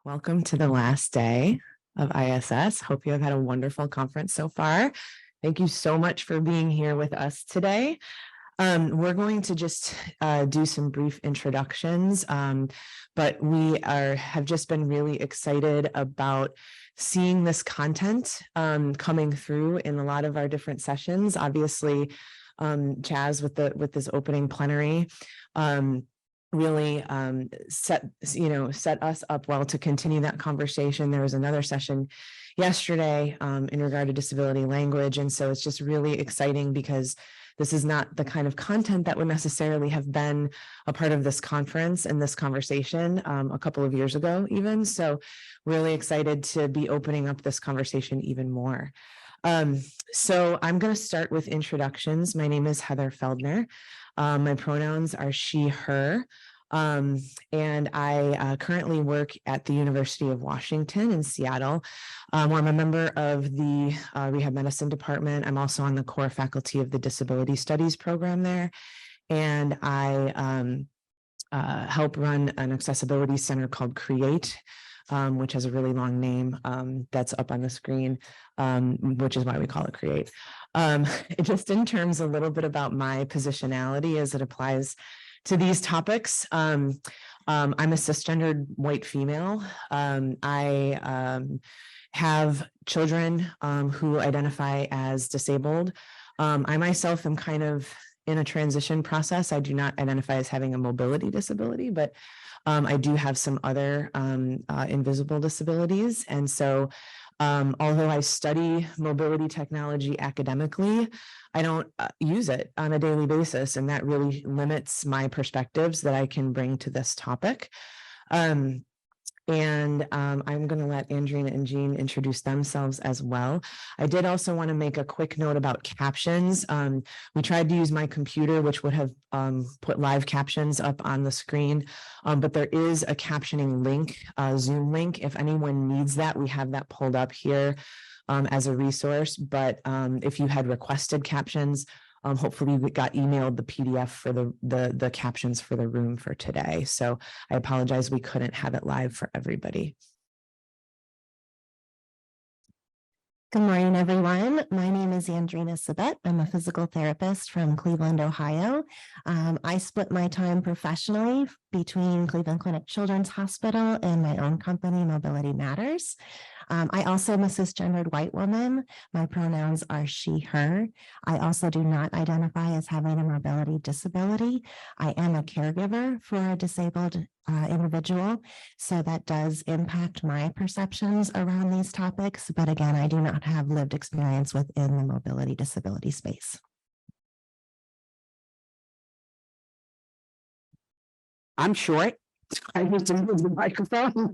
Welcome to the last day of ISS. Hope you have had a wonderful conference so far. Thank you so much for being here with us today. We're going to just do some brief introductions, but we have just been really excited about seeing this content coming through in a lot of our different sessions. Obviously, Chaz with this opening plenary really set us up well to continue that conversation. There was another session yesterday in regard to disability language, and so it's just really exciting because this is not the kind of content that would necessarily have been a part of this conference and this conversation a couple of years ago even. So really excited to be opening up this conversation even more. So I'm going to start with introductions. My name is Heather Feldner. My pronouns are she, her, and I currently work at the University of Washington in Seattle, where I'm a member of the Rehab Medicine Department. I'm also on the core faculty of the Disability Studies program there, and I help run an accessibility center called CREATE, which has a really long name that's up on the screen, which is why we call it CREATE. Just in terms a little bit about my positionality as it applies to these topics, I'm a cisgendered white female. I have children who identify as disabled. I myself am kind of in a transition process. I do not identify as having a mobility disability, but I do have some other invisible disabilities. And so although I study mobility technology academically, I don't use it on a daily basis, and that really limits my perspectives that I can bring to this topic. I'm going to let Andrina and Jean introduce themselves as well. I did also want to make a quick note about captions. We tried to use my computer, which would have put live captions up on the screen, but there is a captioning link, a Zoom link. If anyone needs that, we have that pulled up here as a resource. But if you had requested captions, hopefully we got emailed the PDF for the captions for the room for today. So I apologize, we couldn't have it live for everybody. Good morning, everyone. My name is Andrina Sabet. I'm a physical therapist from Cleveland, Ohio. I split my time professionally between Cleveland Clinic Children's Hospital and my own company, Mobility Matters. I also am a cisgendered white woman. My pronouns are she, her. I also do not identify as having a mobility disability. I am a caregiver for a disabled individual, so that does impact my perceptions around these topics. But again, I do not have lived experience within the mobility disability space. I'm short. I need to move the microphone.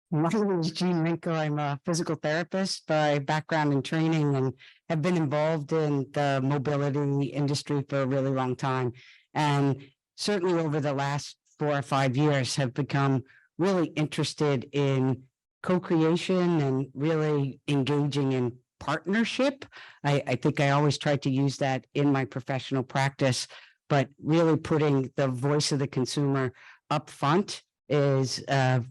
My name is Jean Minko. I'm a physical therapist by background and training, and have been involved in the mobility industry for a really long time. And certainly over the last 4 or 5 years have become really interested in co-creation and really engaging in partnership. I think I always try to use that in my professional practice, but really putting the voice of the consumer up front is a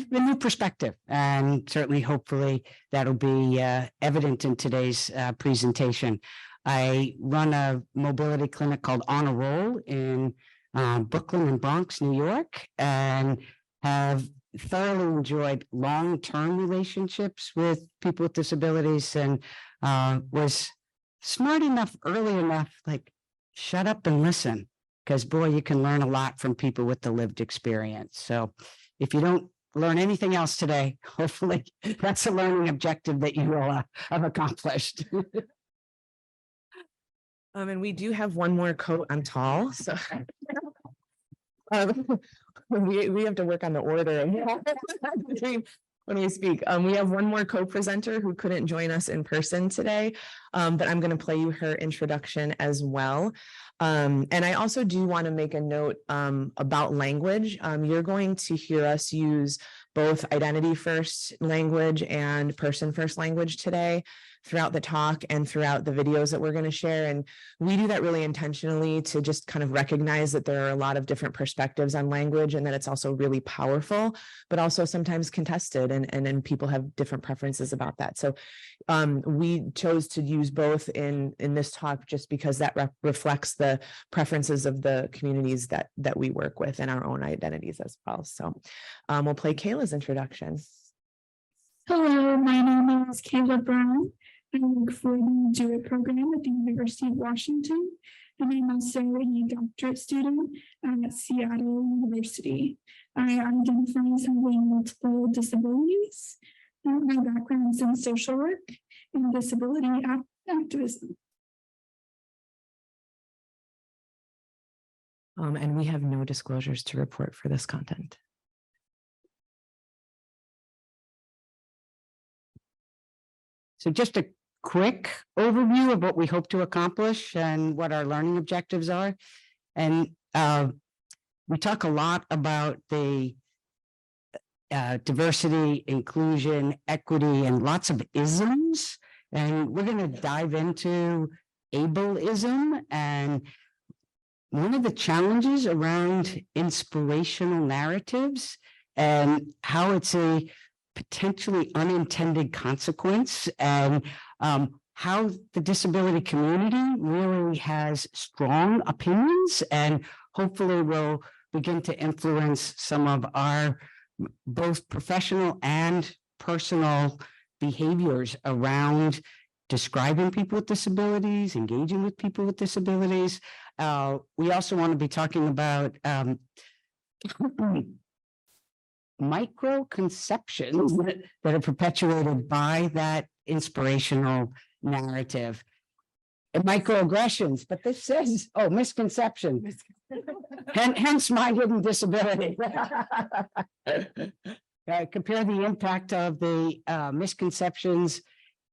new perspective, and certainly hopefully that'll be evident in today's presentation. I run a mobility clinic called On a Roll in Brooklyn and Bronx, New York, and have thoroughly enjoyed long-term relationships with people with disabilities, and was smart enough early enough, like, shut up and listen, because boy, you can learn a lot from people with the lived experience. So if you don't learn anything else today, hopefully that's a learning objective that you will have accomplished. And we do have one more I'm tall, so we have to work on the order when we speak. We have one more co-presenter who couldn't join us in person today. but I'm going to play you her introduction as well. And I also do want to make a note about language. You're going to hear us use both identity first language and person first language today throughout the talk and throughout the videos that we're going to share. And we do that really intentionally to just kind of recognize that there are a lot of different perspectives on language and that it's also really powerful, but also sometimes contested, and then people have different preferences about that. So we chose to use both in this talk just because that reflects the preferences of the communities that we work with and our own identities as well. So we'll play Kayla's introduction. Hello, my name is Kayla Brown. I work for the DO program at the University of Washington, and I'm also a doctorate student at Seattle University. I identify as having multiple disabilities. My background is in social work and disability activism. And we have no disclosures to report for this content. So just a quick overview of what we hope to accomplish and what our learning objectives are. And we talk a lot about the diversity, inclusion, equity, and lots of isms. And we're going to dive into ableism and one of the challenges around inspirational narratives and how it's a potentially unintended consequence, and how the disability community really has strong opinions and hopefully will begin to influence some of our both professional and personal behaviors around describing people with disabilities, engaging with people with disabilities. We also want to be talking about microconceptions that are perpetuated by that inspirational narrative. And microaggressions, but this says, oh, misconception. Hence my hidden disability. Compare the impact of the misconceptions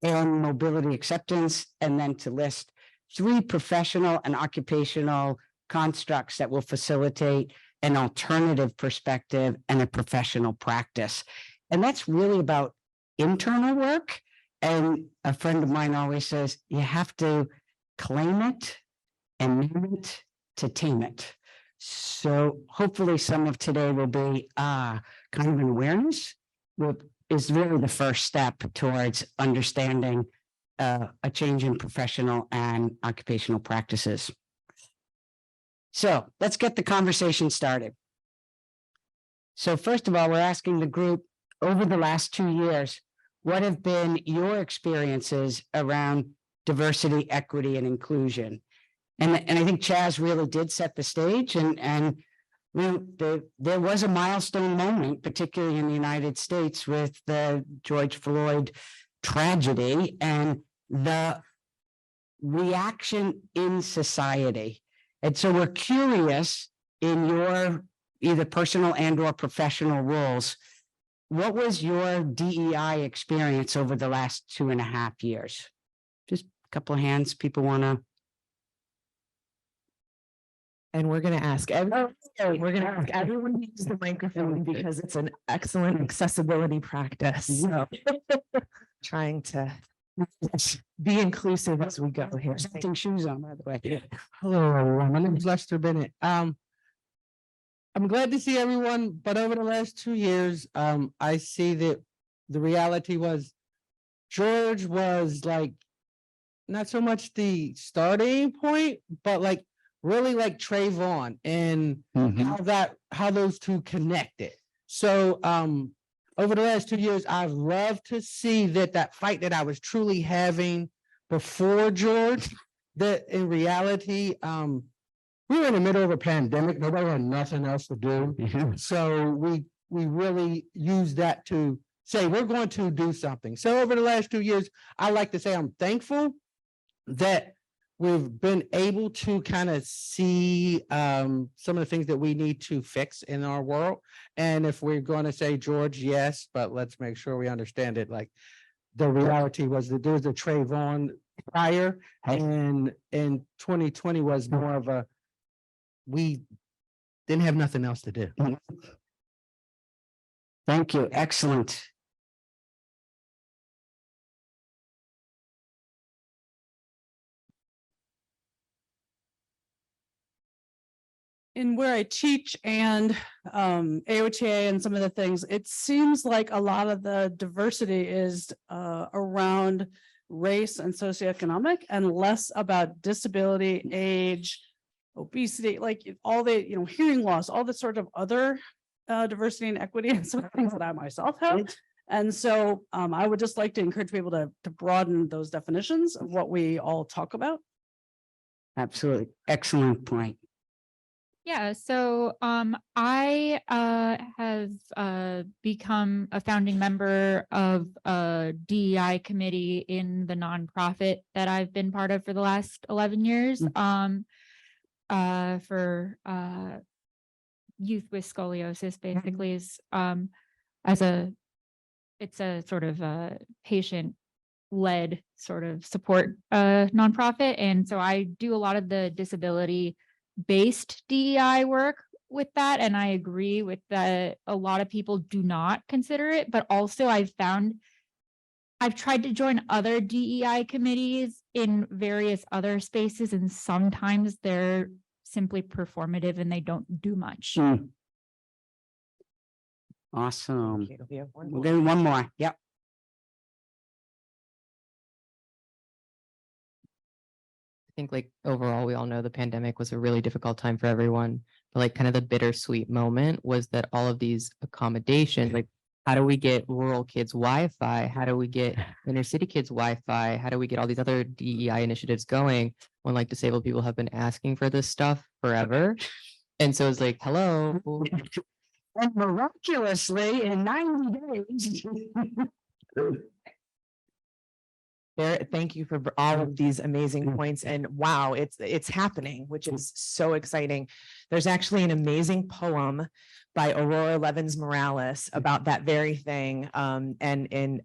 and mobility acceptance, and then to list 3 professional and occupational constructs that will facilitate an alternative perspective and a professional practice. And that's really about internal work. And a friend of mine always says, you have to claim it and name it to tame it. So hopefully some of today will be kind of an awareness is really the first step towards understanding a change in professional and occupational practices. So let's get the conversation started. So first of all, we're asking the group over the last 2 years, what have been your experiences around diversity, equity, and inclusion? And I think Chaz really did set the stage, and there was a milestone moment, particularly in the United States, with the George Floyd tragedy and the reaction in society. And so we're curious, in your either personal and or professional roles, what was your DEI experience over the last 2.5 years? Just a couple of hands, people want to. And we're going to ask everyone to use the microphone because it's an excellent accessibility practice. So trying to be inclusive as we go here. Putting shoes on, by the way. Hello, everyone. My name is Lester Bennett. I'm glad to see everyone, but over the last 2 years, I see that the reality was George was like not so much the starting point, but like really like Trayvon and how those two connected. So over the last 2 years, I've loved to see that fight that I was truly having before George, that in reality, we were in the middle of a pandemic. Nobody had nothing else to do. So we really used that to say, we're going to do something. So over the last 2 years, I like to say I'm thankful that we've been able to kind of see some of the things that we need to fix in our world. And if we're going to say George, yes, but let's make sure we understand it. Like the reality was that there was a Trayvon prior, and 2020 was more of a, we didn't have nothing else to do. Thank you. Excellent. In where I teach and AOTA and some of the things, it seems like a lot of the diversity is around race and socioeconomic and less about disability, age, obesity, like all the, hearing loss, all the sort of other diversity and equity and some of the things that I myself have. And so I would just like to encourage people to broaden those definitions of what we all talk about. Absolutely. Excellent point. Yeah, so I have become a founding member of a DEI committee in the nonprofit that I've been part of for the last 11 years for youth with scoliosis, basically is it's a sort of a patient-led sort of support nonprofit. And so I do a lot of the disability based DEI work with that. And I agree with that. A lot of people do not consider it, but also I've tried to join other DEI committees in various other spaces, and sometimes they're simply performative and they don't do much. Awesome. Okay, we have one We'll more. do one more. Yep. I think like overall, we all know the pandemic was a really difficult time for everyone. But like kind of the bittersweet moment was that all of these accommodations, like how do we get rural kids Wi-Fi? How do we get inner city kids Wi-Fi? How do we get all these other DEI initiatives going when like disabled people have been asking for this stuff forever? And so it's like, hello. And miraculously in 90 days. Thank you for all of these amazing points, and wow, it's happening, which is so exciting. There's actually an amazing poem by Aurora Levins Morales about that very thing, and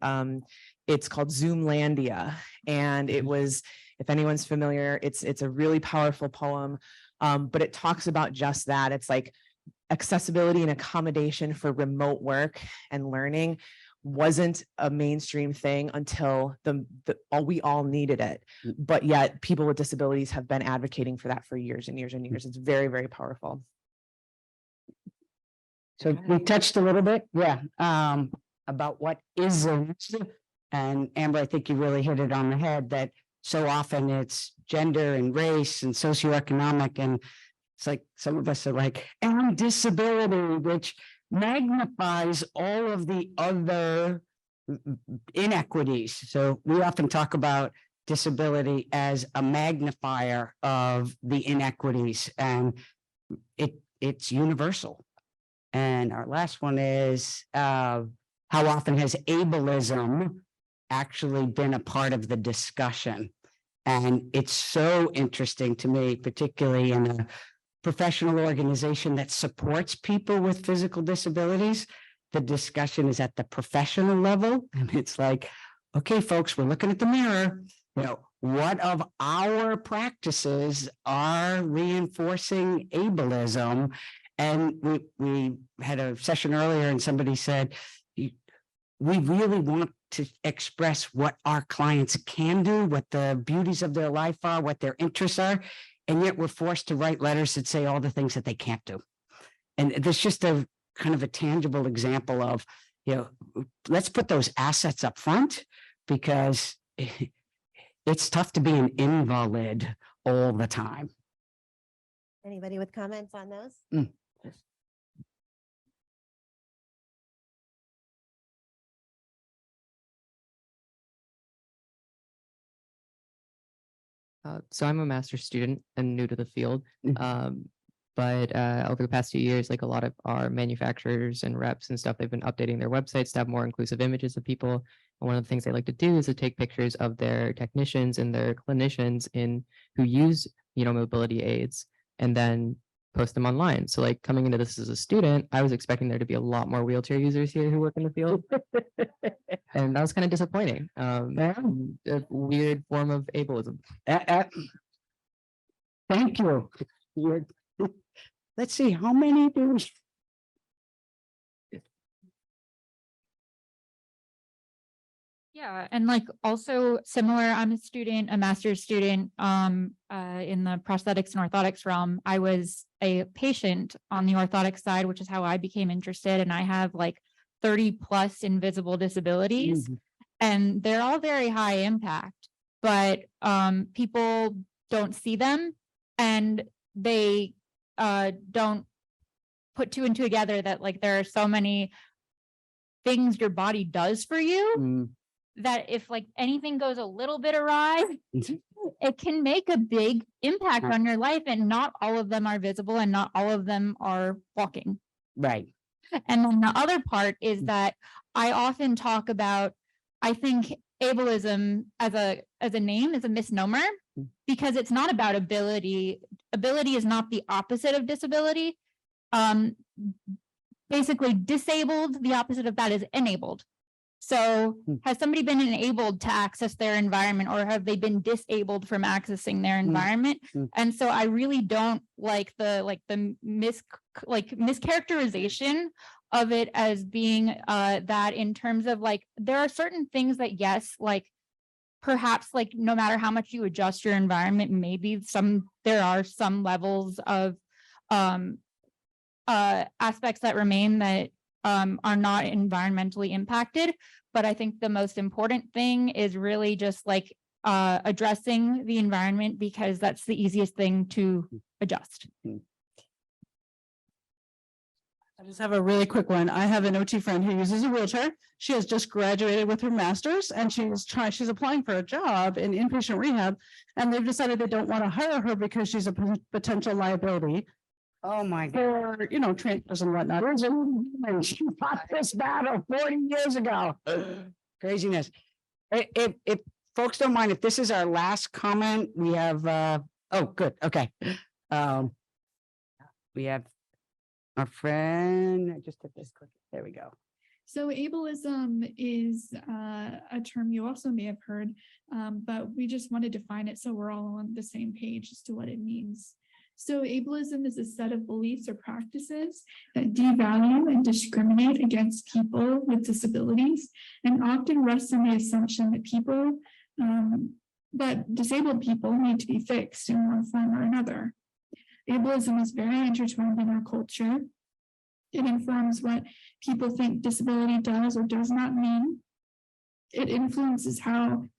it's called Zoomlandia, and it was, if anyone's familiar, it's a really powerful poem, but it talks about just that. It's like accessibility and accommodation for remote work and learning wasn't a mainstream thing until we all needed it. But yet people with disabilities have been advocating for that for years and years and years. It's very, very powerful. So we touched a little bit, about what isn't. And Amber, I think you really hit it on the head that so often it's gender and race and socioeconomic. And it's like some of us are like, and disability, which magnifies all of the other inequities. So we often talk about disability as a magnifier of the inequities, and it's universal. And our last one is how often has ableism actually been a part of the discussion? And it's so interesting to me, particularly in a professional organization that supports people with physical disabilities. The discussion is at the professional level. And it's like, okay, folks, we're looking at the mirror. What of our practices are reinforcing ableism? And we had a session earlier and somebody said, we really want to express what our clients can do, what the beauties of their life are, what their interests are. And yet we're forced to write letters that say all the things that they can't do. And there's just a kind of a tangible example of, let's put those assets up front, because it's tough to be an invalid all the time. Anybody with comments on those? So I'm a master's student and new to the field. But over the past 2 years, like a lot of our manufacturers and reps and stuff, they've been updating their websites to have more inclusive images of people. And one of the things they like to do is to take pictures of their technicians and their clinicians who use, mobility aids, and then post them online. So like coming into this as a student, I was expecting there to be a lot more wheelchair users here who work in the field. And that was kind of disappointing. Yeah. A weird form of ableism. Thank you. Let's see, how many do we? Yeah, and like also similar, I'm a student, a master's student in the prosthetics and orthotics realm. I was a patient on the orthotic side, which is how I became interested. And I have like 30 plus invisible disabilities, and they're all very high impact, but people don't see them, and they don't put two and two together that like there are so many things your body does for you that if like anything goes a little bit awry, it can make a big impact on your life, and not all of them are visible and not all of them are walking. Right. And then the other part is that I often talk about, I think ableism as a name is a misnomer, because it's not about ability. Ability is not the opposite of disability. Basically disabled, the opposite of that is enabled. So has somebody been enabled to access their environment, or have they been disabled from accessing their environment? And so I really don't like the mischaracterization of it as being that, in terms of like, there are certain things that, yes, like perhaps like no matter how much you adjust your environment, maybe there are some levels of aspects that remain that are not environmentally impacted. But I think the most important thing is really just like addressing the environment, because that's the easiest thing to adjust. I just have a really quick one. I have an OT friend who uses a wheelchair. She has just graduated with her master's, and she's applying for a job in inpatient rehab, and they've decided they don't want to hire her because she's a potential liability. Oh, my God. For, transfers and whatnot. She fought this battle 40 years ago. Craziness. If folks don't mind, if this is our last comment, we have, oh, good, okay. We have our friend, I just did this quick, there we go. So ableism is a term you also may have heard, but we just want to define it so we're all on the same page as to what it means. So ableism is a set of beliefs or practices that devalue and discriminate against people with disabilities, and often rests on the assumption that disabled people need to be fixed in one form or another. Ableism is very intertwined in our culture. It informs what people think disability does or does not mean. It influences how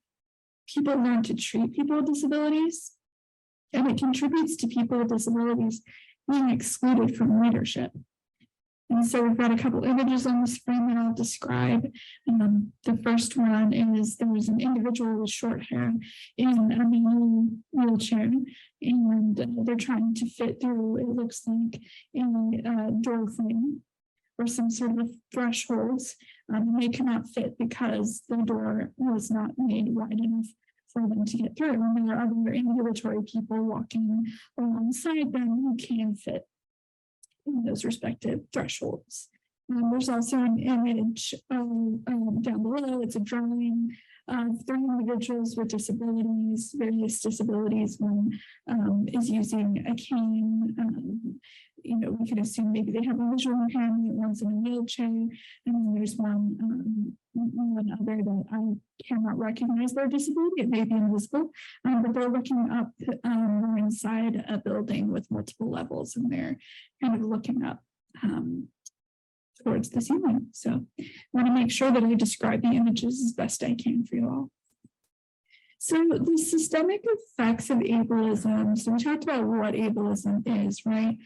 people learn to treat people with disabilities, and it contributes to people with disabilities being excluded from leadership. And so we've got a couple images on the screen that I'll describe. The first one is there was an individual with short hair in a manual wheelchair, and they're trying to fit through, it looks like, a door frame or some sort of thresholds. They cannot fit because the door was not made wide enough for them to get through. And there are other ambulatory people walking alongside them who can fit in those respective thresholds. There's also an image down below. It's a drawing of 3 individuals with disabilities, various disabilities. One is using a cane. We can assume maybe they have a visual impairment, one's in a wheelchair, and then there's one other that I cannot recognize their disability. It may be invisible, but they're looking up inside a building with multiple levels, and they're kind of looking up towards the ceiling. So I want to make sure that I describe the images as best I can for you all. So the systemic effects of ableism. So we talked about what ableism is, right?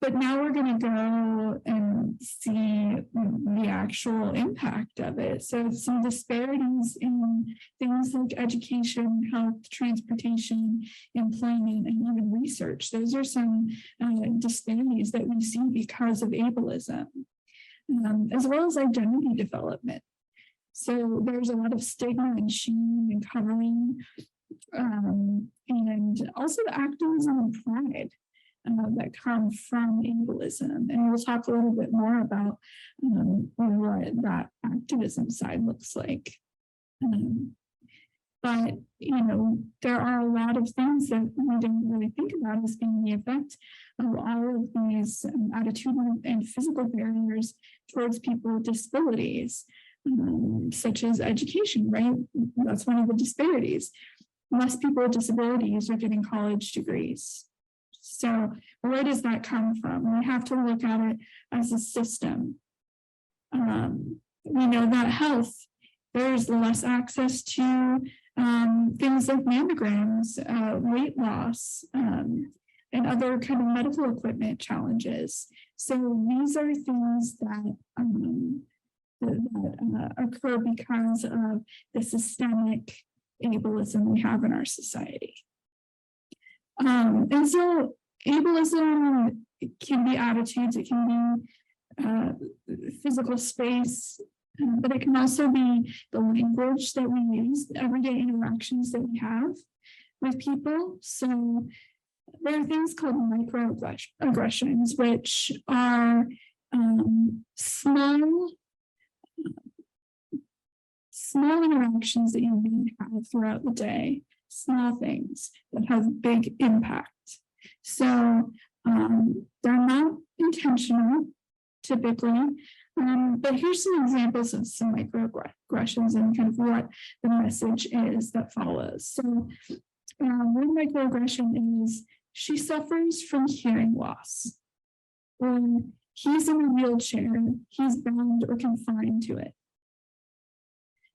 But now we're going to go and see the actual impact of it. So some disparities in things like education, health, transportation, employment, and even research. Those are some disparities that we see because of ableism, as well as identity development. So there's a lot of stigma and shame and covering, and also the activism and pride. that come from ableism. And we'll talk a little bit more about what that activism side looks like. But, there are a lot of things that we don't really think about as being the effect of all of these attitudinal and physical barriers towards people with disabilities, such as education, right? That's one of the disparities. Less people with disabilities are getting college degrees. So where does that come from? We have to look at it as a system. We know that health, there's less access to things like mammograms, weight loss, and other kind of medical equipment challenges. So these are things that occur because of the systemic ableism we have in our society. And so ableism can be attitudes, it can be physical space, but it can also be the language that we use, the everyday interactions that we have with people. So there are things called microaggressions, which are small interactions that you may have throughout the day, small things that have big impact. So they're not intentional typically, but here's some examples of some microaggressions and kind of what the message is that follows. So one microaggression is she suffers from hearing loss, or he's in a wheelchair, he's bound or confined to it.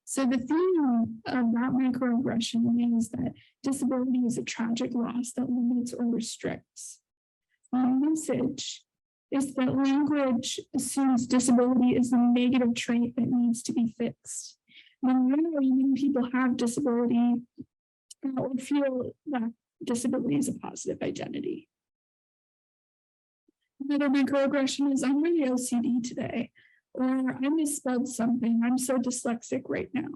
So the theme of that microaggression is that disability is a tragic loss that limits or restricts. The message is that language assumes disability is a negative trait that needs to be fixed. When many people have disability or feel that disability is a positive identity. Another microaggression is I'm really OCD today, or I misspelled something, I'm so dyslexic right now.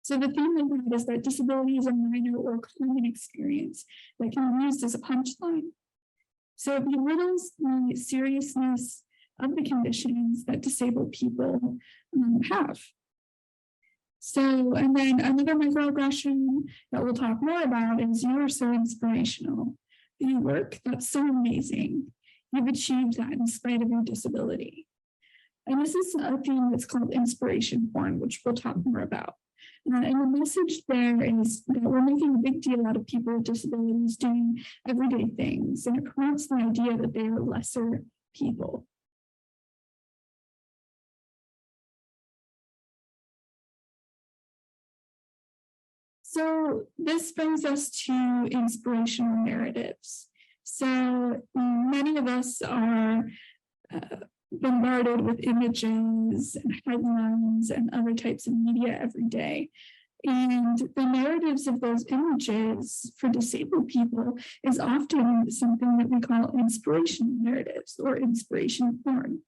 So the theme of that is that disability is a minor or common experience that can be used as a punchline. So it belittles the seriousness of the conditions that disabled people have. So, and then another microaggression that we'll talk more about is you are so inspirational. Your work, that's so amazing. You've achieved that in spite of your disability. And this is a theme that's called inspiration porn, which we'll talk more about. And the message there is that we're making a big deal out of people with disabilities doing everyday things, and it promotes the idea that they are lesser people. So this brings us to inspirational narratives. So many of us are bombarded with images and headlines and other types of media every day. And the narratives of those images for disabled people is often something that we call inspirational narratives or inspiration porn.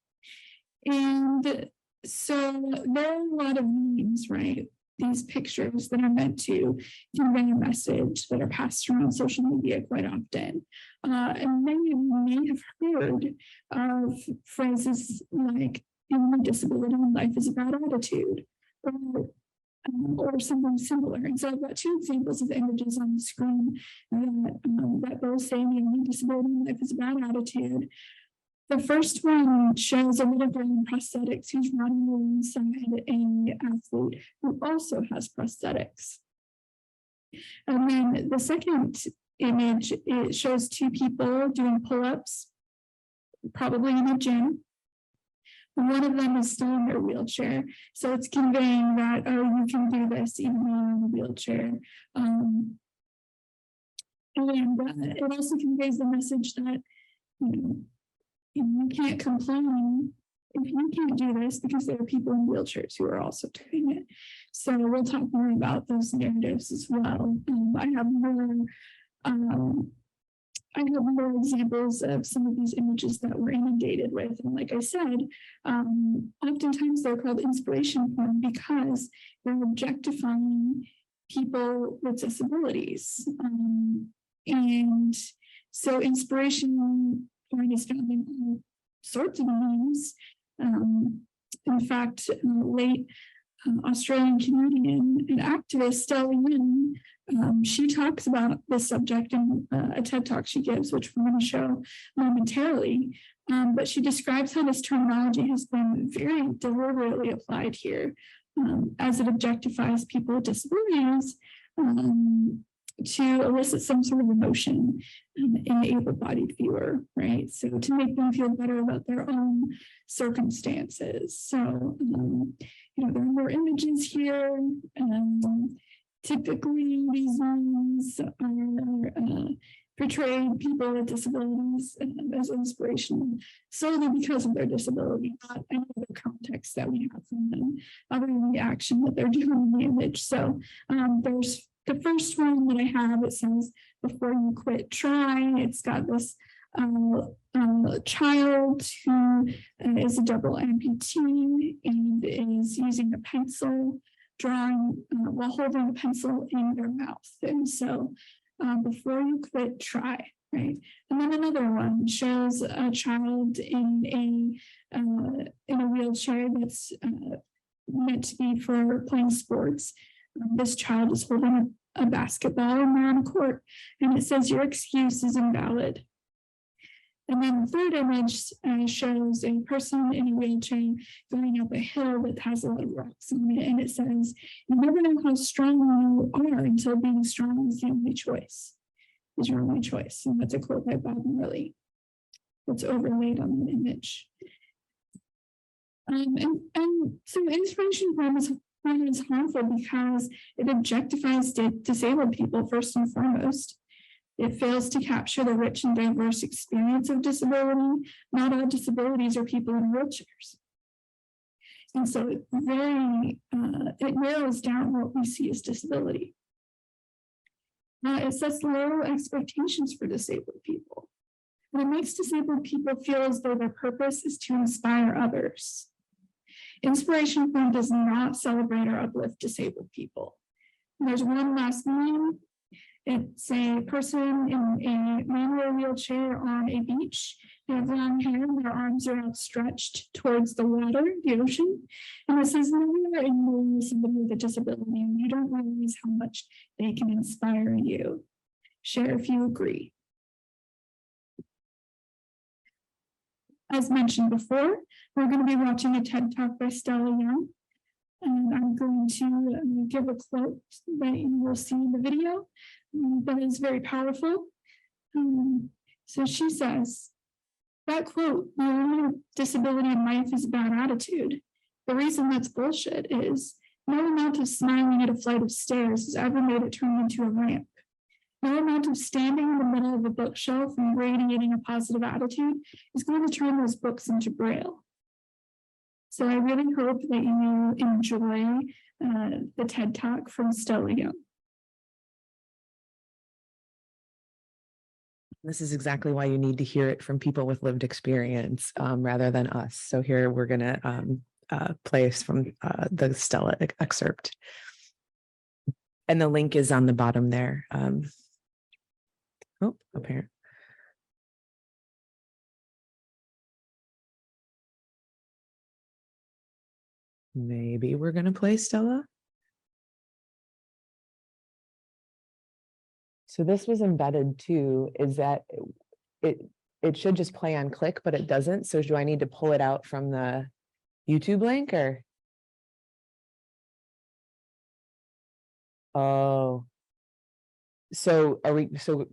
And so there are a lot of memes, right? These pictures that are meant to convey a message that are passed around social media quite often. And many of you may have heard of phrases like, my disability in life is a bad attitude, or something similar. And so I've got two examples of images on the screen that both say the only disability in life is a bad attitude. The first one shows a little girl in prosthetics who's running alongside an athlete who also has prosthetics. And then the second image, it shows two people doing pull-ups, probably in a gym. One of them is still in their wheelchair. So it's conveying that, oh, you can do this even though you're in a wheelchair. And it also conveys the message that, you can't complain if you can't do this because there are people in wheelchairs who are also doing it. So we'll talk more about those narratives as well. I have more examples of some of these images that we're inundated with. And like I said, oftentimes they're called inspiration porn because they're objectifying people with disabilities. And So inspiration point is found in all sorts of means. In fact, late Australian comedian and activist Stella Young, she talks about this subject in a TED talk she gives, which we're going to show momentarily. But she describes how this terminology has been very deliberately applied here, as it objectifies people with disabilities to elicit some sort of emotion in an able-bodied viewer, right? So to make them feel better about their own circumstances. So, there are more images here. Typically, these ones are portraying people with disabilities as inspirational solely because of their disability, not any other context that we have from them, other than the action that they're doing in the image. So there's the first one that I have. It says, "Before you quit, try." It's got this child who is a double amputee and is using a pencil, drawing while holding a pencil in their mouth. And so before you quit, try, right? And then another one shows a child in a wheelchair that's meant to be for playing sports. This child is holding a basketball and they're on a court, and it says, "Your excuse is invalid." And then the third image shows a person in a wheelchair going up a hill that has a lot of rocks on it, and it says, "You never know how strong you are until being strong is the only choice." Is your only choice. And that's a quote by Bob Marley that's overlaid on the image. And so inspiration crime is harmful because it objectifies disabled people first and foremost. It fails to capture the rich and diverse experience of disability. Not all disabilities are people in wheelchairs. And so it narrows down what we see as disability. It sets low expectations for disabled people. And it makes disabled people feel as though their purpose is to inspire others. Inspiration Point does not celebrate or uplift disabled people. And there's one last meme. It's a person in a manual wheelchair on a beach. They have long hair, their arms are outstretched towards the water, the ocean. And it says, "Never ignore somebody with a disability, and you don't realize how much they can inspire you. Share if you agree." As mentioned before, we're going to be watching a TED Talk by Stella Young. And I'm going to give a quote that you will see in the video that is very powerful. So she says, that quote, "The only disability in life is a bad attitude. The reason that's bullshit is no amount of smiling at a flight of stairs has ever made it turn into a ramp. No amount of standing in the middle of a bookshelf and radiating a positive attitude is going to turn those books into Braille." So I really hope that you enjoy the TED Talk from Stella Young. This is exactly why you need to hear it from people with lived experience rather than us. So here we're going to play from the Stella excerpt. And the link is on the bottom there. Up here. Maybe we're going to play Stella. So this was embedded too, is that it should just play on click, but it doesn't. So do I need to pull it out from the YouTube link or? Oh. So are we, so.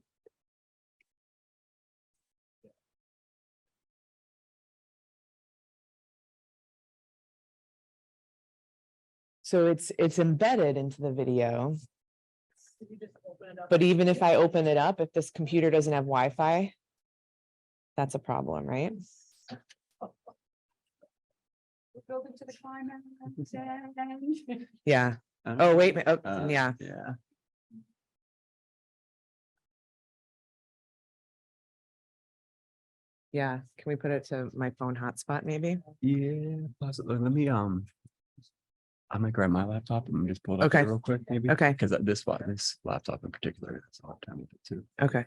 So it's embedded into the video. But even if I open it up, if this computer doesn't have Wi-Fi, that's a problem, right? We're building to the climax. Yeah. Oh, wait. Yeah. Yeah. Yeah. Can we put it to my phone hotspot maybe? Yeah, possibly. Let me I'm gonna grab my laptop and just pull it up Okay. here real quick, maybe. Okay. Because this laptop in particular, that's all the time with it too. Okay.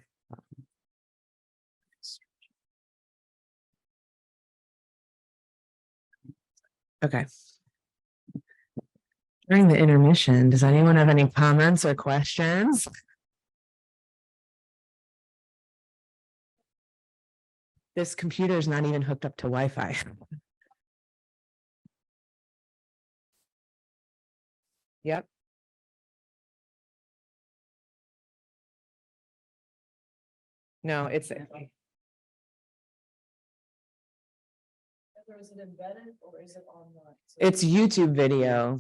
Okay. During the intermission, does anyone have any comments or questions? This computer is not even hooked up to Wi-Fi. Yep. No, it's. Is it embedded or is it online? It's YouTube video,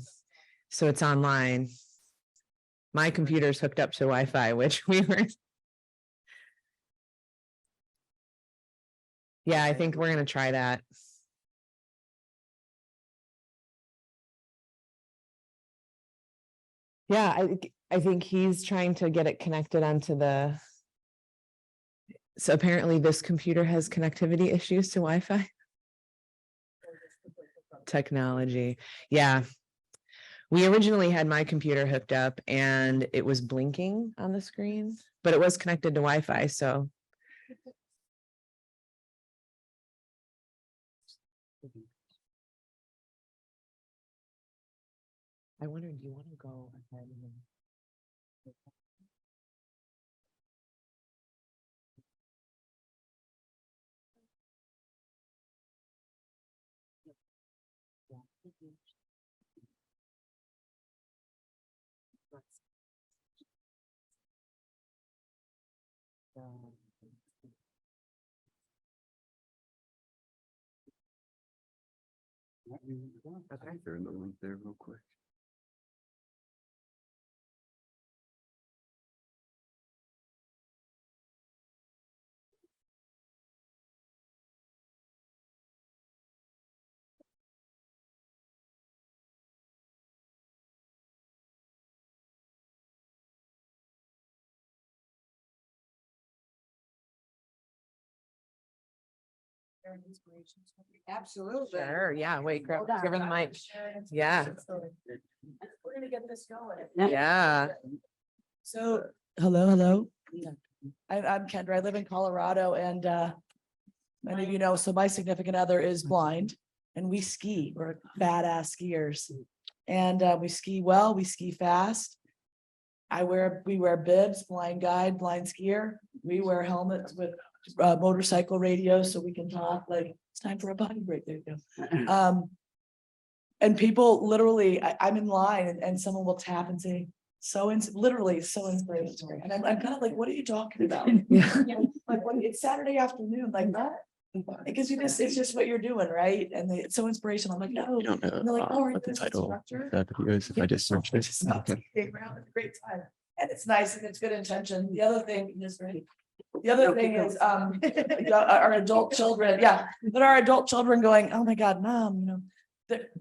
so it's online. My computer's hooked up to Wi-Fi, which we were. Yeah, I think we're gonna try that. Yeah, I think he's trying to get it connected onto the. So apparently this computer has connectivity issues to Wi-Fi. Technology, yeah. We originally had my computer hooked up and it was blinking on the screen, but it was connected to Wi-Fi, so. I wonder, do you want to go ahead and? Okay. They're in the link there real quick. Absolutely. Sure, yeah, wait, give her the mic. Yeah, We're gonna get this going. yeah. So, hello. I'm Kendra. I live in Colorado and many of you know, so my significant other is blind and we ski. We're badass skiers. And we ski well, we ski fast. We wear bibs, blind guide, blind skier. We wear helmets with motorcycle radios so we can talk like it's time for a body break. There you go. And people literally, I'm in line and someone will tap and say, literally so inspirational. And I'm kind of like, what are you talking about? Like it's Saturday afternoon, like that. Because it's just what you're doing, right? And it's so inspirational. I'm like, no. You don't know And they're like, oh, are you what the an title instructor? of the video is if I just search this. It's not taking around, it's a great time. And it's nice and it's good intention. The other thing is our adult children, but our adult children going, oh my God, mom, you know,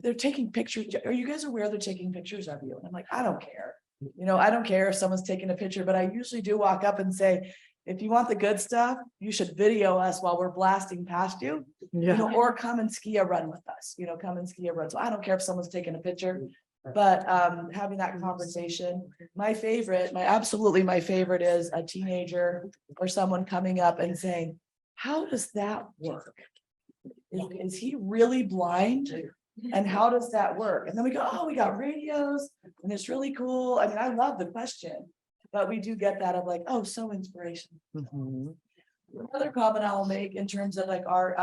they're taking pictures. Are you guys aware they're taking pictures of you? And I'm like, I don't care. You know, I don't care if someone's taking a picture, but I usually do walk up and say, if you want the good stuff, you should video us while we're blasting past you, you know, or come and ski a run with us, you know, come and ski a run. So I don't care if someone's taking a picture, but having that conversation, my favorite is a teenager or someone coming up and saying, how does that work? Is he really blind? And how does that work? And then we go, oh, we got radios and it's really cool. I mean, I love the question, but we do get that of like, oh, so inspirational. Another comment I'll make in terms of like our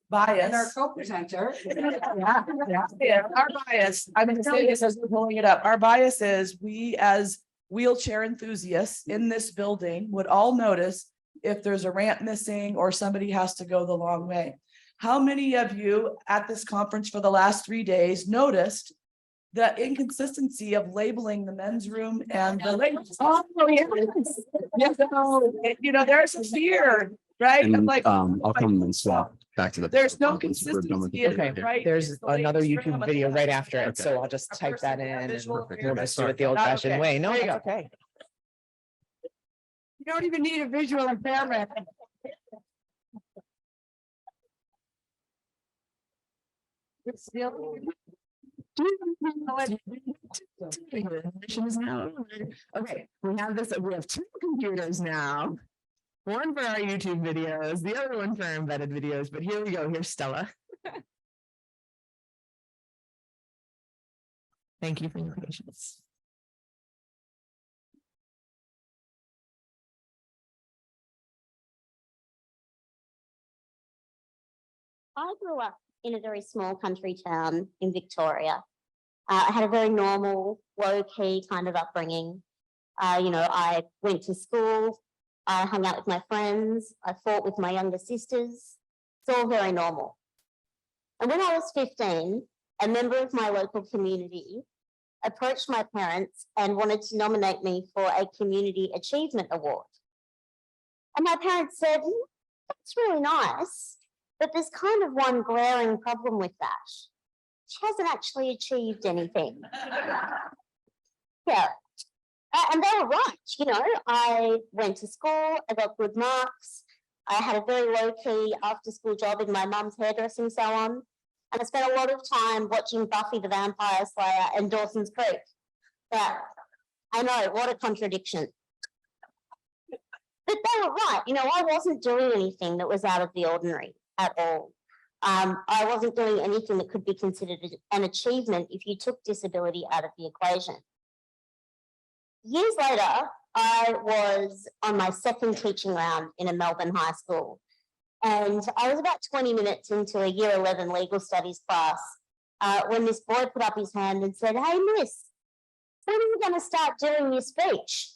bias. And our co-presenter. Our bias, I'm gonna say this as we're pulling it up. Our bias is we as wheelchair enthusiasts in this building would all notice if there's a ramp missing or somebody has to go the long way. How many of you at this conference for the last 3 days noticed the inconsistency of labeling the men's room and the ladies? Oh, yes. So, you know, there's a fear, right? And I'm like, I'll come and swap back to the. there's no once we're done with the consistency, video Okay, here. right? there's It's the another ladies' YouTube room. video right after it, Okay. so I'll just type that in and Visual we'll just do it the old Not fashioned okay. way. No, There you that's go. okay. You don't even need a visual impairment. Okay, we have 2 computers now. One for our YouTube videos, the other one for our embedded videos, but here we go. Here's Stella. Thank you for your patience. I grew up in a very small country town in Victoria. I had a very normal, low-key kind of upbringing. I went to school, I hung out with my friends, I fought with my younger sisters. It's all very normal. And when I was 15, a member of my local community approached my parents and wanted to nominate me for a Community Achievement Award. And my parents said, that's really nice, but there's kind of one glaring problem with that. She hasn't actually achieved anything. Yeah. And they were right. I went to school, I got good marks, I had a very low-key after-school job in my mum's hairdressing salon, and I spent a lot of time watching Buffy the Vampire Slayer and Dawson's Creek. Yeah, I know, what a contradiction. But they were right. I wasn't doing anything that was out of the ordinary at all. I wasn't doing anything that could be considered an achievement if you took disability out of the equation. Years later, I was on my second teaching round in a Melbourne high school, and I was about 20 minutes into a year 11 legal studies class when this boy put up his hand and said, hey, miss, when are you going to start doing your speech?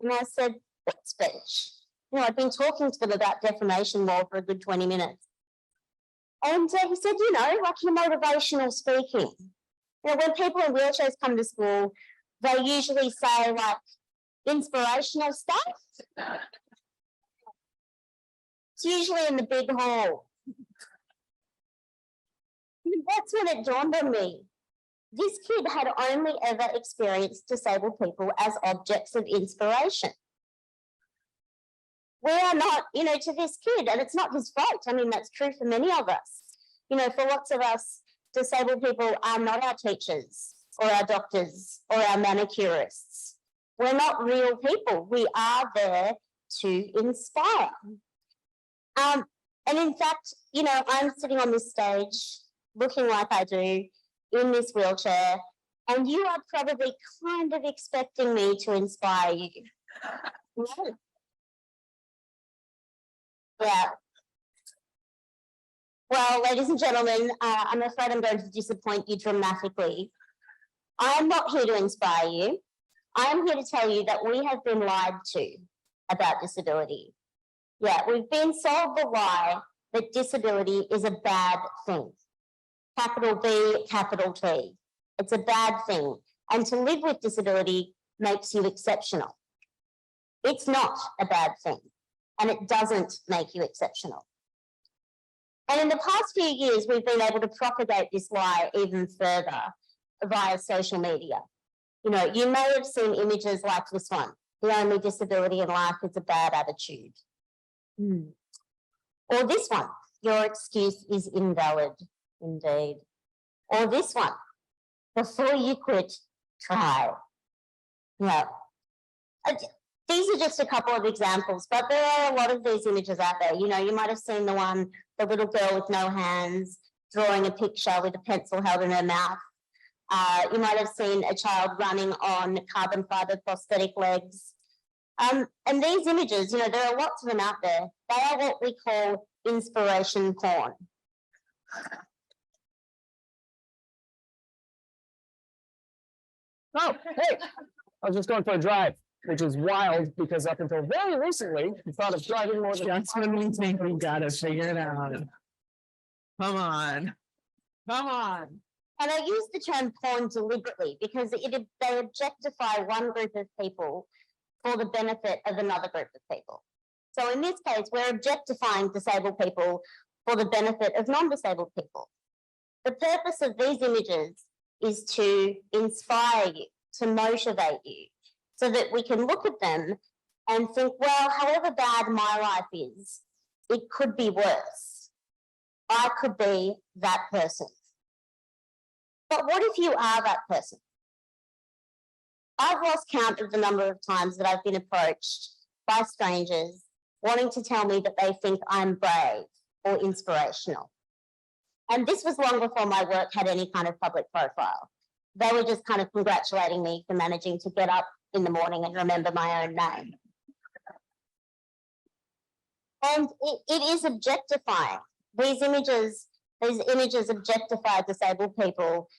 And I said, what speech? I'd been talking to them about defamation law for a good 20 minutes. And he said, like your motivational speaking. When people in wheelchairs come to school, they usually say like inspirational stuff. It's usually in the big hall. That's when it dawned on me. This kid had only ever experienced disabled people as objects of inspiration. We are not, to this kid, and it's not his fault. I mean, that's true for many of us. For lots of us, disabled people are not our teachers or our doctors or our manicurists. We're not real people. We are there to inspire. And in fact, I'm sitting on this stage looking like I do in this wheelchair, and you are probably kind of expecting me to inspire you. No. Yeah. Well, ladies and gentlemen, I'm afraid I'm going to disappoint you dramatically. I am not here to inspire you. I am here to tell you that we have been lied to about disability. Yeah, we've been sold the lie that disability is a bad thing. Capital B, capital T. It's a bad thing. And to live with disability makes you exceptional. It's not a bad thing, and it doesn't make you exceptional. And in the past few years, we've been able to propagate this lie even further via social media. You may have seen images like this one. The only disability in life is a bad attitude. Or this one, your excuse is invalid, indeed. Or this one, before you quit, try. Yeah. These are just a couple of examples, but there are a lot of these images out there. You might have seen the little girl with no hands drawing a picture with a pencil held in her mouth. You might have seen a child running on carbon fiber prosthetic legs. And these images, there are lots of them out there. They are what we call inspiration porn. Oh, hey, I was just going for a drive, which is wild because up until very recently, you thought of driving more than That's when we think we gotta figure it out. Come on. Come on. And I use the term porn deliberately because they objectify one group of people for the benefit of another group of people. So in this case, we're objectifying disabled people for the benefit of non-disabled people. The purpose of these images is to inspire you, to motivate you, so that we can look at them and think, well, however bad my life is, it could be worse. I could be that person. But what if you are that person? I've lost count of the number of times that I've been approached by strangers wanting to tell me that they think I'm brave or inspirational. And this was long before my work had any kind of public profile. They were just kind of congratulating me for managing to get up in the morning and remember my own name. And it is objectifying. These images objectify disabled people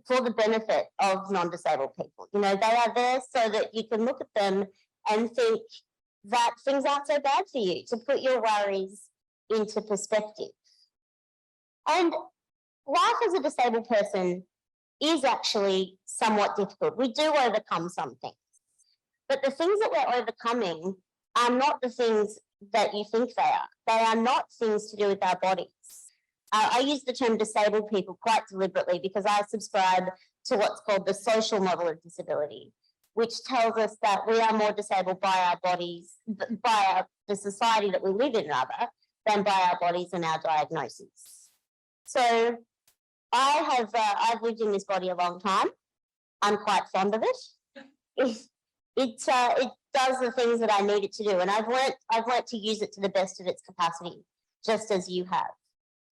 for the benefit of non-disabled people. You know, they are there so that you can look at them and think that things aren't so bad for you, to put your worries into perspective. And life as a disabled person is actually somewhat difficult. We do overcome some things, but the things that we're overcoming are not the things that you think they are. They are not things to do with our bodies. I use the term disabled people quite deliberately because I subscribe to what's called the social model of disability, which tells us that we are more disabled by our bodies, the society that we live in rather, than by our bodies and our diagnoses. So I've lived in this body a long time. I'm quite fond of it. It does the things that I need it to do, and I've learnt to use it to the best of its capacity, just as you have.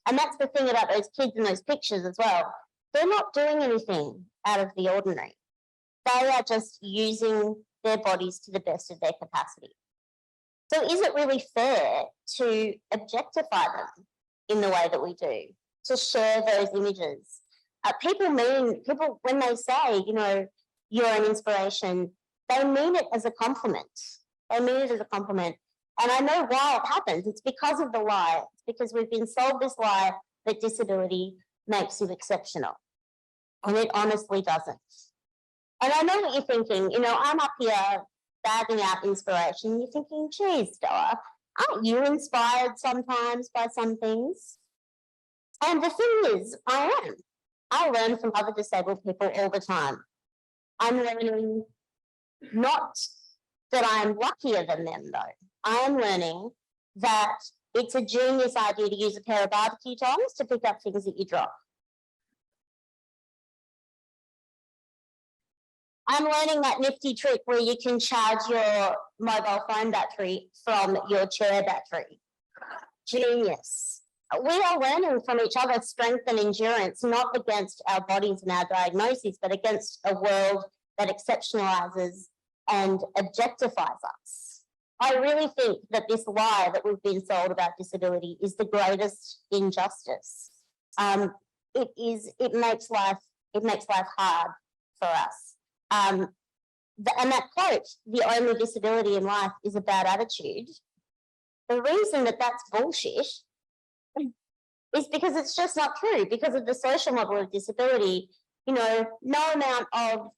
And that's the thing about those kids in those pictures as well. They're not doing anything out of the ordinary. They are just using their bodies to the best of their capacity. So is it really fair to objectify them in the way that we do, to share those images? People, when they say, you know, you're an inspiration, they mean it as a compliment. They mean it as a compliment. And I know why it happens. It's because of the lie. It's because we've been sold this lie that disability makes you exceptional. And it honestly doesn't. And I know what you're thinking. You know, I'm up here bagging out inspiration. You're thinking, geez, Stella, aren't you inspired sometimes by some things? And the thing is, I am. I learn from other disabled people all the time. I'm learning not that I'm luckier than them, though. I am learning that it's a genius idea to use a pair of barbecue tongs to pick up things that you drop. I'm learning that nifty trick where you can charge your mobile phone battery from your chair battery. Genius. We are learning from each other strength and endurance, not against our bodies and our diagnoses, but against a world that exceptionalizes and objectifies us. I really think that this lie that we've been sold about disability is the greatest injustice. It makes life hard for us. And that quote, the only disability in life is a bad attitude. The reason that that's bullshit is because it's just not true. Because of the social model of disability, you know, no amount of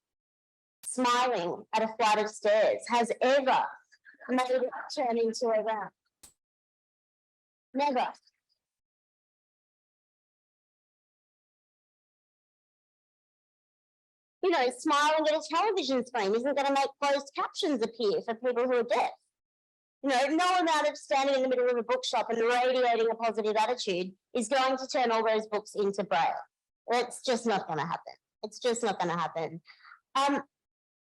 smiling at a flight of stairs has ever made it turn into a round. Never. You know, smiling at a television screen isn't going to make closed captions appear for people who are deaf. You know, no amount of standing in the middle of a bookshop and radiating a positive attitude is going to turn all those books into Braille. It's just not going to happen. It's just not going to happen.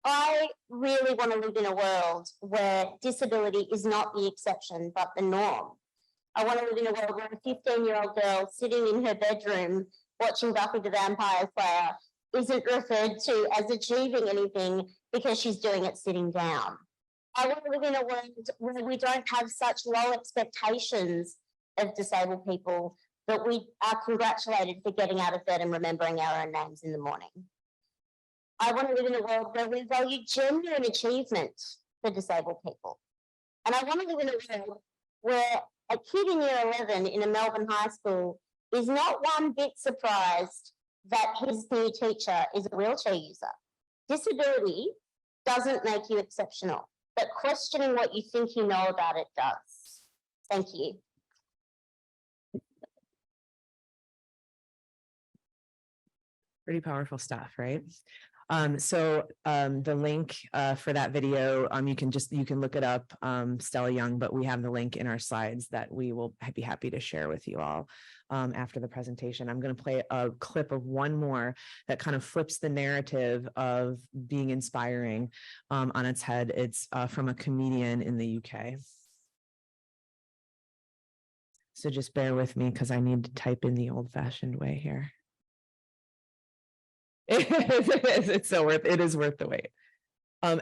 I really want to live in a world where disability is not the exception, but the norm. I want to live in a world where a 15-year-old girl sitting in her bedroom watching Buffy the Vampire Slayer isn't referred to as achieving anything because she's doing it sitting down. I want to live in a world where we don't have such low expectations of disabled people that we are congratulated for getting out of bed and remembering our own names in the morning. I want to live in a world where we value genuine achievement for disabled people. And I want to live in a world where a kid in year 11 in a Melbourne high school is not one bit surprised that his new teacher is a wheelchair user. Disability doesn't make you exceptional, but questioning what you think you know about it does. Thank you. Pretty powerful stuff, right? The link for that video, you can look it up, Stella Young, but we have the link in our slides that we will be happy to share with you all after the presentation. I'm going to play a clip of one more that kind of flips the narrative of being inspiring on its head. It's from a comedian in the UK. So just bear with me because I need to type in the old-fashioned way here. It's so it is worth the wait. And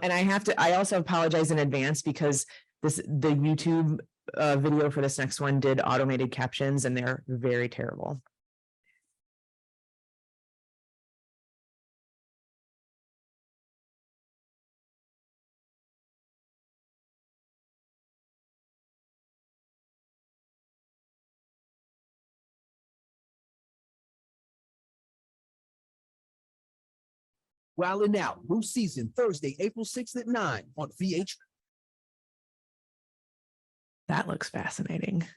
I also apologize in advance because the YouTube video for this next one did automated captions and they're very terrible. Wildin' Out, new season, Thursday, April 6th at 9 on VH. That looks fascinating.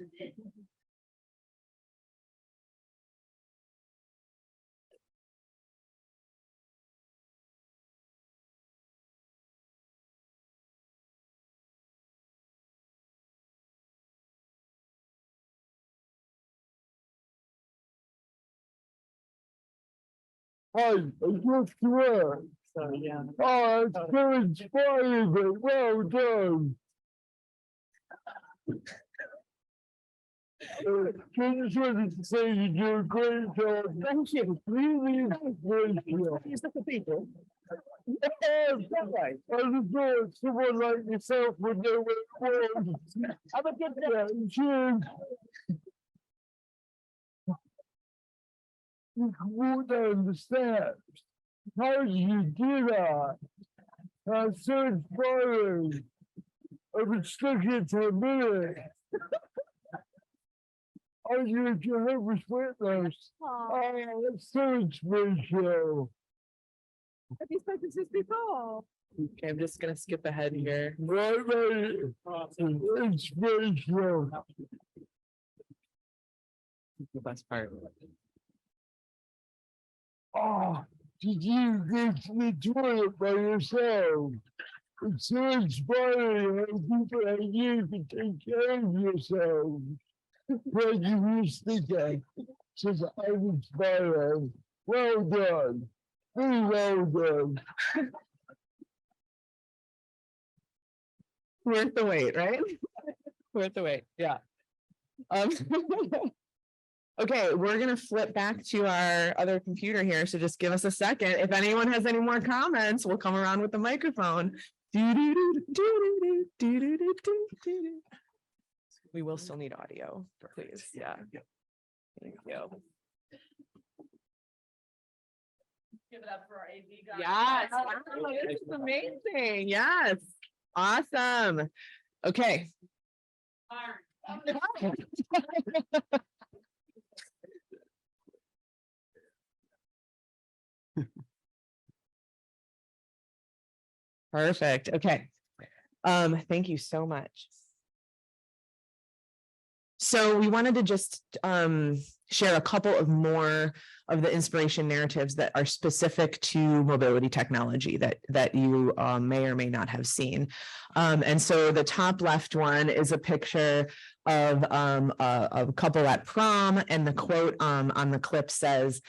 Hi, I just swear. Oh, it's so inspiring, but well done. I just wanted to say you do a great job. Thank you. Really inspirational. Is that the people? I just thought someone like yourself would know where it was. Have a good day. Cheers. You can walk down the steps. How did you do that? That's so inspiring. I've been stuck here 10 minutes. Are you a Jehovah's Witness? Oh, that's so inspirational. Have you spoken to this before? Okay, I'm just gonna skip ahead here. Right, inspirational. The best part. Oh, did you go to the toilet by yourself? It's so inspiring how people like you can take care of yourselves. Thank you for your sticker. Says I'm inspired. Well done. Very well done. Worth the wait, right? Worth the wait, yeah. Okay, we're gonna flip back to our other computer here, so just give us a second. If anyone has any more comments, we'll come around with the microphone. We will still need audio, please, yeah. Thank you. Give it up for our AV guy. Yes, wow, this is amazing, yes, awesome. Okay. Perfect. Okay. Thank you so much. So we wanted to just share a couple of more of the inspiration narratives that are specific to mobility technology that you may or may not have seen. And so the top left one is a picture of a couple at prom, and the quote on the clip says,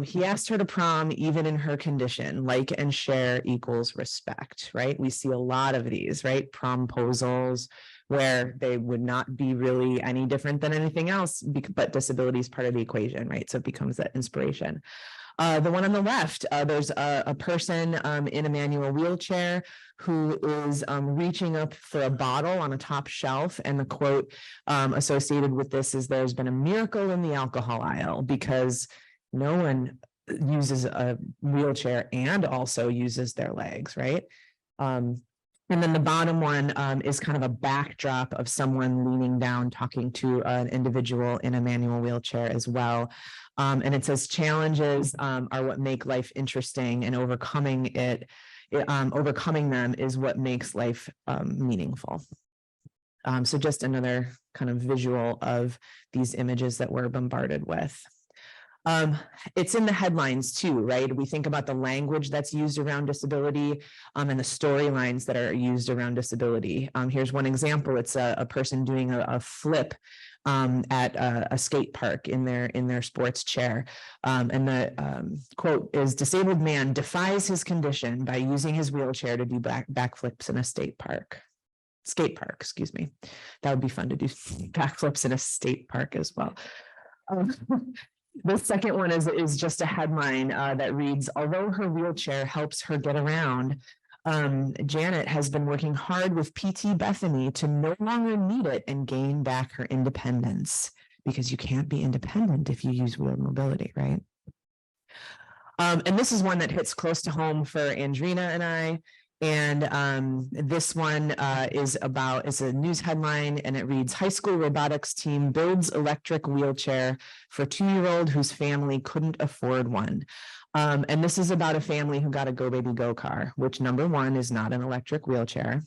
he asked her to prom even in her condition, like and share equals respect, right? We see a lot of these, right? Promposals, where they would not be really any different than anything else, but disability is part of the equation, right? So it becomes that inspiration. The one on the left, there's a person in a manual wheelchair who is reaching up for a bottle on a top shelf. And the quote associated with this is, there's been a miracle in the alcohol aisle, because no one uses a wheelchair and also uses their legs, right? And then the bottom one is kind of a backdrop of someone leaning down, talking to an individual in a manual wheelchair as well. And it says, challenges are what make life interesting, and overcoming them is what makes life meaningful. So just another kind of visual of these images that we're bombarded with. It's in the headlines too, right? We think about the language that's used around disability and the storylines that are used around disability. Here's one example. It's a person doing a flip at a skate park in their sports chair. And the quote is, disabled man defies his condition by using his wheelchair to do backflips in a skate park, excuse me. That would be fun to do backflips in a state park as well. The second one is just a headline that reads, although her wheelchair helps her get around, Janet has been working hard with PT Bethany to no longer need it and gain back her independence, because you can't be independent if you use wheeled mobility, right? And this is one that hits close to home for Andrina and I. And this one is a news headline, and it reads, high school robotics team builds electric wheelchair for 2-year-old whose family couldn't afford one. And this is about a family who got a Go Baby Go car, which number one is not an electric wheelchair.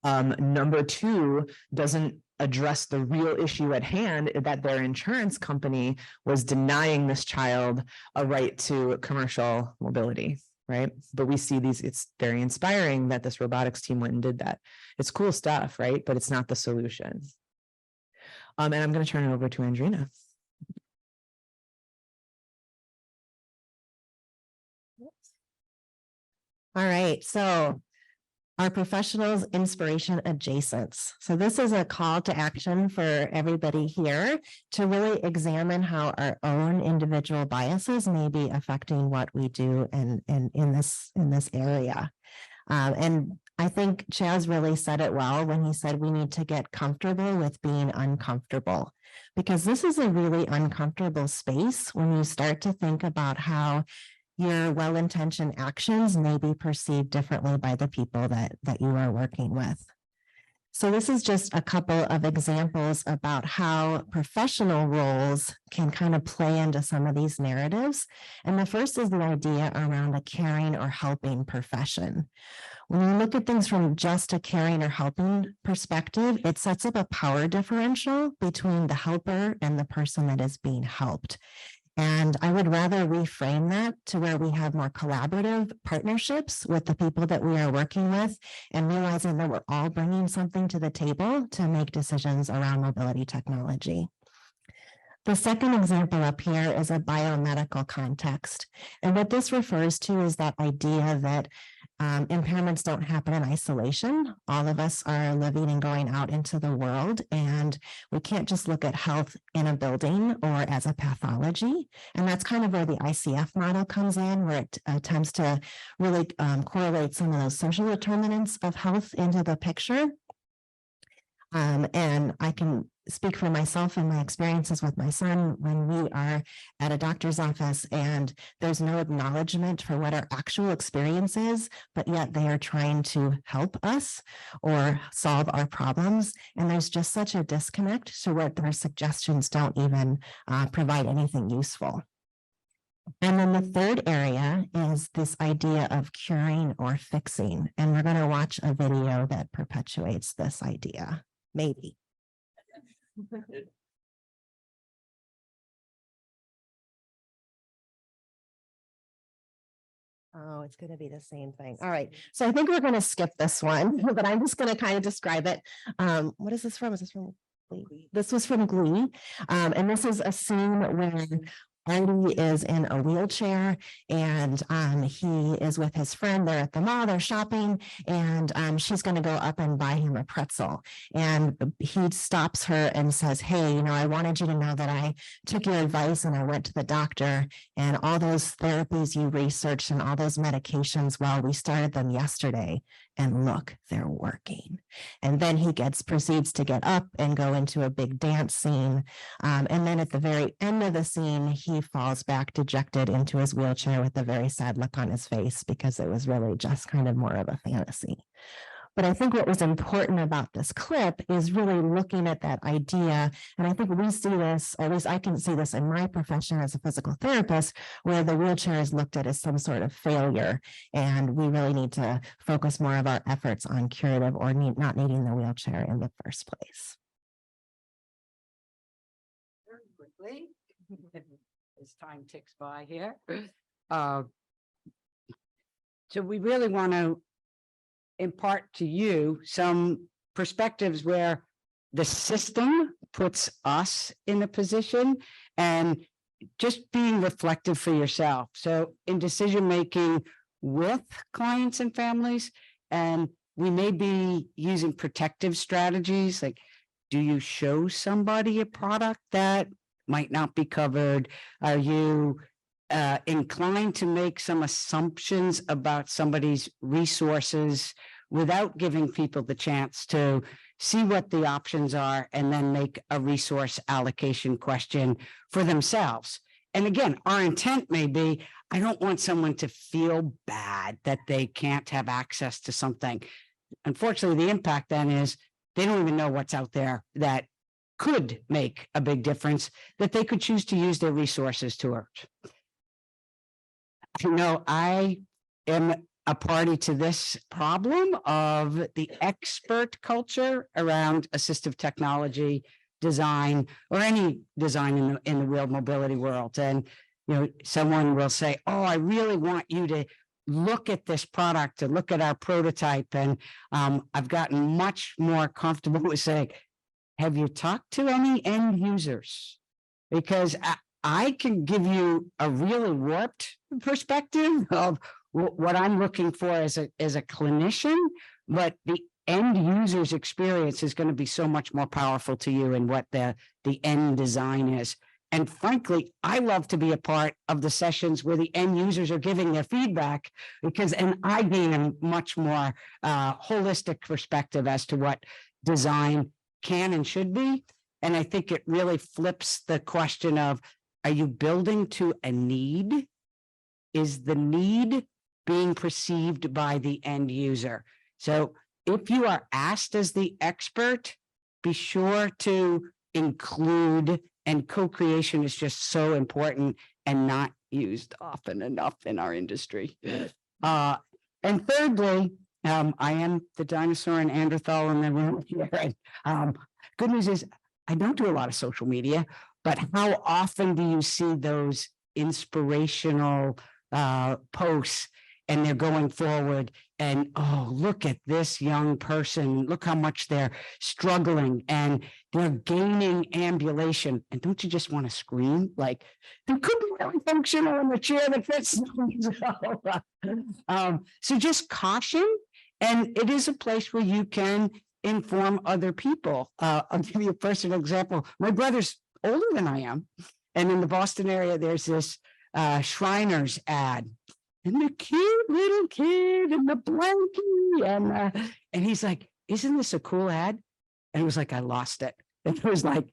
Number two doesn't address the real issue at hand, that their insurance company was denying this child a right to commercial mobility, right? But we see these, it's very inspiring that this robotics team went and did that. It's cool stuff, right? But it's not the solution. And I'm going to turn it over to Andrina. All right, so our professionals inspiration adjacents. So this is a call to action for everybody here to really examine how our own individual biases may be affecting what we do in this area. And I think Chaz really said it well when he said we need to get comfortable with being uncomfortable, because this is a really uncomfortable space when you start to think about how your well-intentioned actions may be perceived differently by the people that you are working with. So this is just a couple of examples about how professional roles can kind of play into some of these narratives. And the first is the idea around a caring or helping profession. When you look at things from just a caring or helping perspective, it sets up a power differential between the helper and the person that is being helped. And I would rather reframe that to where we have more collaborative partnerships with the people that we are working with, and realizing that we're all bringing something to the table to make decisions around mobility technology. The second example up here is a biomedical context. And what this refers to is that idea that impairments don't happen in isolation. All of us are living and going out into the world, and we can't just look at health in a building or as a pathology. And that's kind of where the ICF model comes in, where it attempts to really correlate some of those social determinants of health into the picture. And I can speak for myself and my experiences with my son when we are at a doctor's office and there's no acknowledgement for what our actual experience is, but yet they are trying to help us or solve our problems. And there's just such a disconnect to where their suggestions don't even provide anything useful. And then the third area is this idea of curing or fixing. And we're going to watch a video that perpetuates this idea. Maybe. Oh, it's going to be the same thing. All right. So I think we're going to skip this one, but I'm just going to kind of describe it. What is this from? Is this from Glee? This was from Glee. And this is a scene where Andy is in a wheelchair and he is with his friend. They're at the mall, they're shopping, and she's going to go up and buy him a pretzel. And he stops her and says, hey, you know, I wanted you to know that I took your advice and I went to the doctor, and all those therapies you researched and all those medications, well, we started them yesterday. And look, they're working. And then he proceeds to get up and go into a big dance scene. And then at the very end of the scene, he falls back dejected into his wheelchair with a very sad look on his face, because it was really just kind of more of a fantasy. But I think what was important about this clip is really looking at that idea. And I think we see this, or at least I can see this in my profession as a physical therapist, where the wheelchair is looked at as some sort of failure. And we really need to focus more of our efforts on curative or not needing the wheelchair in the first place. Very quickly, as time ticks by here. So we really want to impart to you some perspectives where the system puts us in a position, and just being reflective for yourself. So in decision making with clients and families, and we may be using protective strategies, like, do you show somebody a product that might not be covered? Are you inclined to make some assumptions about somebody's resources without giving people the chance to see what the options are and then make a resource allocation question for themselves? And again, our intent may be, I don't want someone to feel bad that they can't have access to something. Unfortunately, the impact then is they don't even know what's out there that could make a big difference, that they could choose to use their resources towards. You know, I am a party to this problem of the expert culture around assistive technology design, or any design in the real mobility world. And, you know, someone will say, oh, I really want you to look at this product, to look at our prototype. And I've gotten much more comfortable with saying, have you talked to any end users? Because I can give you a really warped perspective of what I'm looking for as a clinician, but the end user's experience is going to be so much more powerful to you in what the end design is. And frankly, I love to be a part of the sessions where the end users are giving their feedback, because and I gain a much more holistic perspective as to what design can and should be. And I think it really flips the question of, are you building to a need? Is the need being perceived by the end user? So if you are asked as the expert, be sure to include, and co-creation is just so important and not used often enough in our industry. And thirdly, I am the dinosaur and Neanderthal in the room here. Good news is I don't do a lot of social media, but how often do you see those inspirational posts and they're going forward and, oh, look at this young person, look how much they're struggling and they're gaining ambulation. And don't you just want to scream? Like, they could be really functional in the chair that fits them. So just caution. And it is a place where you can inform other people. I'll give you a personal example. My brother's older than I am. And in the Boston area, there's this Shriners ad. And the cute little kid and the blankie. And he's like, isn't this a cool ad? And it was like, I lost it. And it was like,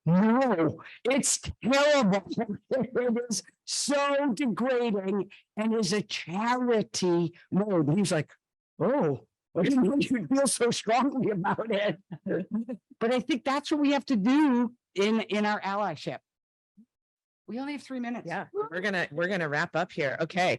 no, it's terrible. It is so degrading and is a charity mode. And he's like, oh, I didn't know you'd feel so strongly about it. But I think that's what we have to do in our allyship. We only have 3 minutes. Yeah, we're gonna wrap up here. Okay.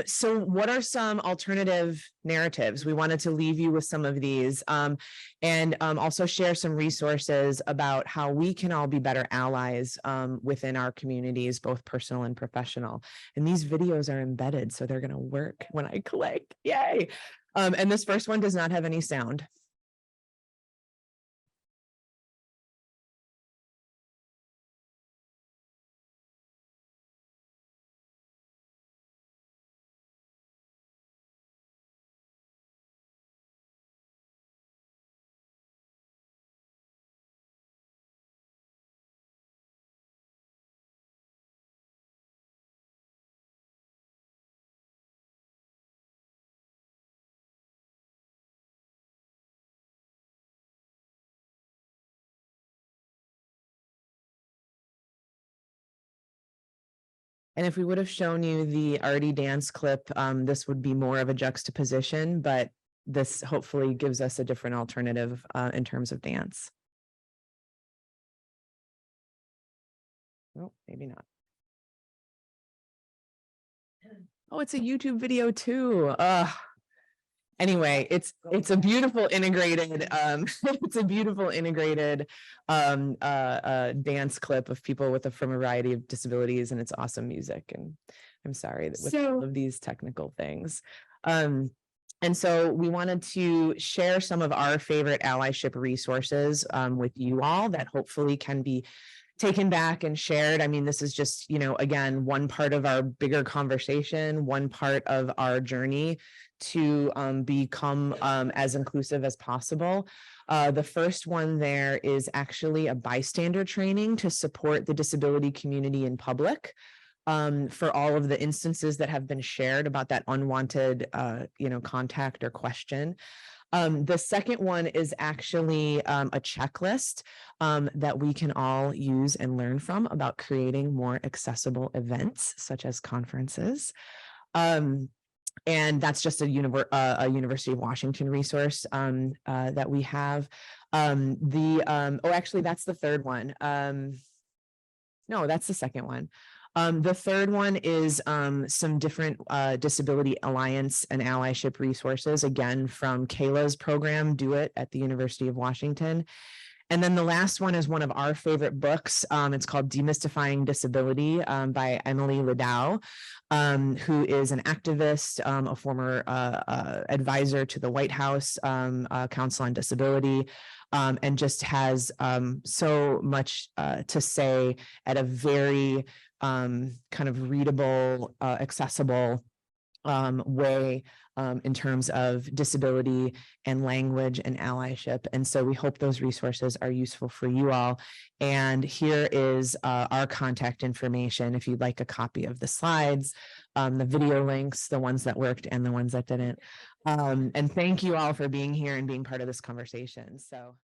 So what are some alternative narratives? We wanted to leave you with some of these and also share some resources about how we can all be better allies within our communities, both personal and professional. And these videos are embedded, so they're gonna work when I click. Yay. And this first one does not have any sound. And if we would have shown you the Artie dance clip, this would be more of a juxtaposition, but this hopefully gives us a different alternative in terms of dance. Oh, maybe not. Oh, it's a YouTube video too. Anyway, it's a beautiful integrated it's a beautiful integrated dance clip of people from a variety of disabilities, and it's awesome music. And I'm sorry that with all of these technical things. And so we wanted to share some of our favorite allyship resources with you all that hopefully can be taken back and shared. I mean, this is just, you know, again, one part of our bigger conversation, one part of our journey to become as inclusive as possible. The first one there is actually a bystander training to support the disability community in public. For all of the instances that have been shared about that unwanted, contact or question. The second one is actually a checklist that we can all use and learn from about creating more accessible events, such as conferences. And that's just a University of Washington resource that we have. Actually, that's the third one. No, that's the second one. The third one is some different Disability Alliance and allyship resources, again, from Kayla's program, Do It at the University of Washington. And then the last one is one of our favorite books. It's called Demystifying Disability by Emily Ladau, who is an activist, a former advisor to the White House Council on Disability, and just has so much to say at a very kind of readable, accessible way in terms of disability and language and allyship. And so we hope those resources are useful for you all. And here is our contact information if you'd like a copy of the slides, the video links, the ones that worked and the ones that didn't. And thank you all for being here and being part of this conversation. So.